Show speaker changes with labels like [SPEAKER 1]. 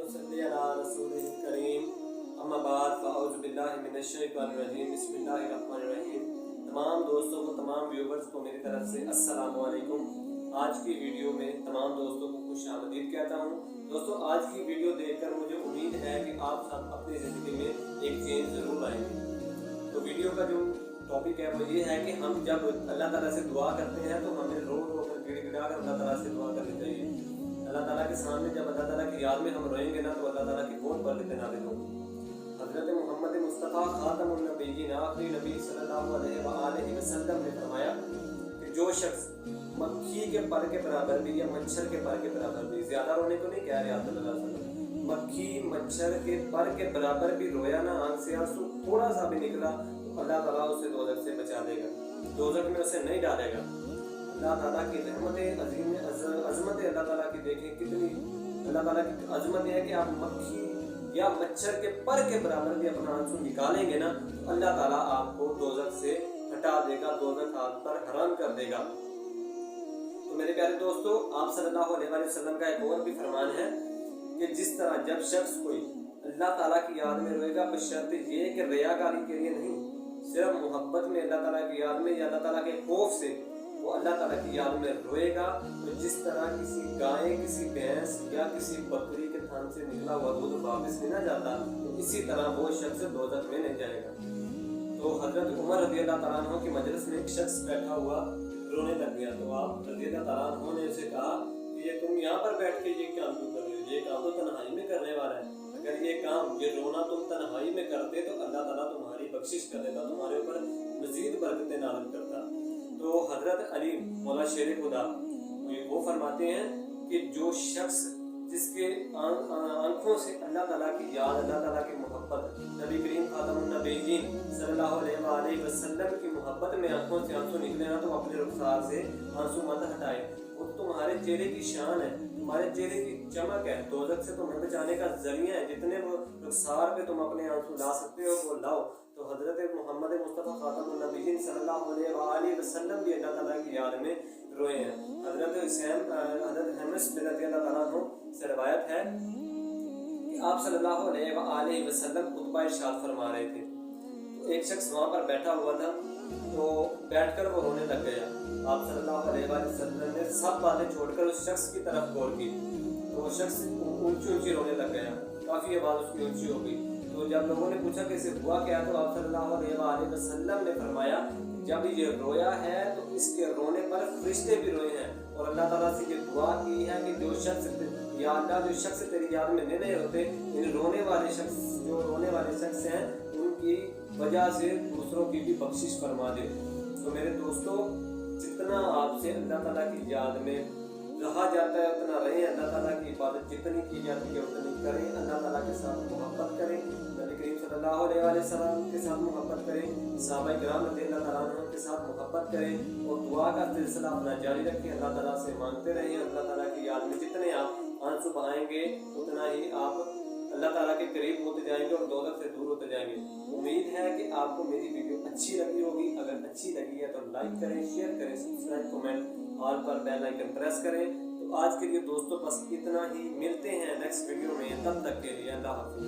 [SPEAKER 1] सल्ली अला रसूलिल करीम अम्मा बाद फ़अऊज़ु बिल्लाहि मिनश शैतानिर रजीम बिस्मिल्लाहिर रहीम। तमाम दोस्तों को, तमाम व्यूवर्स को मेरी तरफ से अस्सलामु अलैकुम। आज की वीडियो में तमाम दोस्तों को खुशामदीद कहता हूँ। दोस्तों, आज की वीडियो देखकर मुझे उम्मीद है कि आप सब अपनी ज़िंदगी में एक चेंज ज़रूर लाएंगे। तो वीडियो का जो टॉपिक है वो ये है कि हम जब अल्लाह ताला से दुआ करते हैं तो हमें रो रो कर गिड़गिड़ा कर अल्लाह ताला से दुआ करनी चाहिए। अल्लाह ताला के सामने जब अल्लाह ताला की याद में हम रोएंगे ना तो अल्लाह ताला की बहुत बरकतें नाज़िल होंगी। हज़रत मोहम्मद मुस्तफ़ा ख़ातमुन नबिय्यीन आखिरी नबी सल्लल्लाहु अलैहि वसल्लम ने फरमाया कि जो शख्स मक्खी के पर के बराबर भी या मच्छर के पर के बराबर भी, ज़्यादा रोने को नहीं कह रहे आप सल्लल्लाहु अलैहि वसल्लम, मक्खी मच्छर के पर के बराबर भी रोया ना, आंख से आंसू थोड़ा सा भी निकला तो अल्लाह ताला उसे दोज़ख से बचा देगा, दोज़ख में उसे नहीं डालेगा। अल्लाह ताला की रहमत अज़ीम अज़मत अल्लाह ताला की देखें कितनी अल्लाह ताला की अज़मत है कि आप मक्खी या मच्छर के पर के बराबर भी अपना आंसू निकालेंगे ना तो अल्लाह ताला आपको दोज़ख से हटा देगा, दोज़ख आप पर हराम कर देगा। तो मेरे प्यारे दोस्तों, आप सल्लल्लाहु अलैहि वसल्लम का एक और भी फरमान है कि जिस तरह जब शख्स कोई अल्लाह ताला की याद में रोएगा बशर्त ये कि रियाकारी के लिए नहीं, सिर्फ मोहब्बत में अल्लाह ताला की याद में या अल्लाह ताला के खौफ से वो अल्लाह ताला की याद में रोएगा, तो जिस तरह किसी गाय, किसी भैंस या किसी बकरी के थान से निकला हुआ दूध वापस नहीं ना जाता, तो इसी तरह वो शख्स दोज़ख में नहीं जाएगा। तो हज़रत उमर रज़ी अल्लाह तआला अन्हु की मजलिस में एक शख्स बैठा हुआ रोने लग गया। तो आप रज़ी अल्लाह तआला अन्हु ने उसे कहा कि ये तुम यहाँ पर बैठ के ये काम क्यों कर रहे हो, ये काम तो तन्हाई में करने वाला है। अगर ये काम, ये रोना तुम तन्हाई में करते तो अल्लाह ताला तुम्हारी बख्शिश कर देता, तुम्हारे ऊपर मजीद बरकतें नाज़िल करता। तो हज़रत अली मौला शेर खुदा वो फरमाते हैं कि जो शख्स जिसके आंखों से अल्लाह ताला की याद, अल्लाह ताला की मोहब्बत, नबी करीम ख़ातमुन नबिय्यीन सल्लल्लाहु अलैहि वसल्लम की मोहब्बत में आंखों से आंसू निकले ना तो अपने रुखसार से आंसू मत हटाए। वो तुम्हारे चेहरे की शान है, तुम्हारे चेहरे की चमक है, दोज़ख से तुम्हें बचाने का जरिया है। जितने वो रुखसार पे तुम अपने आंसू ला सकते हो वो लाओ। तो हज़रत मोहम्मद मुस्तफ़ा ख़ातमुन नबिय्यीन सल्लल्लाहु अलैहि वसल्लम भी अल्लाह ताला की याद में रोए हैं। हज़रत अनस बिन रज़ियल्लाहु ताला अन्हु से रवायत है कि आप सल्लल्लाहु अलैहि वसल्लम खुतबा इरशाद फरमा रहे थे। तो एक शख्स वहाँ पर बैठा हुआ था, तो बैठकर वो रोने लग गया। आप सल्लल्लाहु अलैहि वसल्लम ने सब बातें छोड़कर उस शख्स की तरफ गौर की, तो वो शख्स ऊंची ऊंची रोने लग गया, काफ़ी आवाज़ उसकी ऊंची हो गई। तो जब लोगों ने पूछा कि इसे हुआ क्या, तो आप सल्लल्लाहु अलैहि वसल्लम ने फरमाया जब ये रोया है तो इसके रोने पर फरिश्ते भी रोए हैं और अल्लाह ताला से ये दुआ की है कि जो शख्स या अल्लाह जो शख्स तेरी याद में नहीं होते, इन रोने वाले शख्स, जो रोने वाले शख्स हैं उनकी वजह से दूसरों की भी बख्शिश फरमा दे। तो मेरे दोस्तों, जितना आपसे अल्लाह ताला की याद में रहा जाता है उतना रहें, अल्लाह ताला की इबादत जितनी की जाती है उतनी करें, अल्लाह ताला के साथ मोहब्बत करें, नबी करीम सल्लल्लाहु अलैहि वसल्लम के साथ मोहब्बत करें, सहाबाए किराम रज़ियल्लाहु तआला अन्हुम के साथ मोहब्बत करें और दुआ का सिलसिला अपना जारी रखें। अल्लाह ताला से मांगते रहें। अल्लाह ताला की याद में जितने आप आंसू बहाएंगे उतना ही आप अल्लाह ताला के करीब होते जाएंगे और दोज़ख से दूर होते जाएंगे। उम्मीद है कि आपको मेरी वीडियो अच्छी लगी होगी। अगर अच्छी लगी है तो लाइक करें, शेयर करें, सब्सक्राइब, कमेंट, ऑल पर बेल आइकन प्रेस करें। तो आज के लिए दोस्तों बस इतना ही, मिलते हैं नेक्स्ट वीडियो में, तब तक के लिए अल्लाह हाफ़िज़।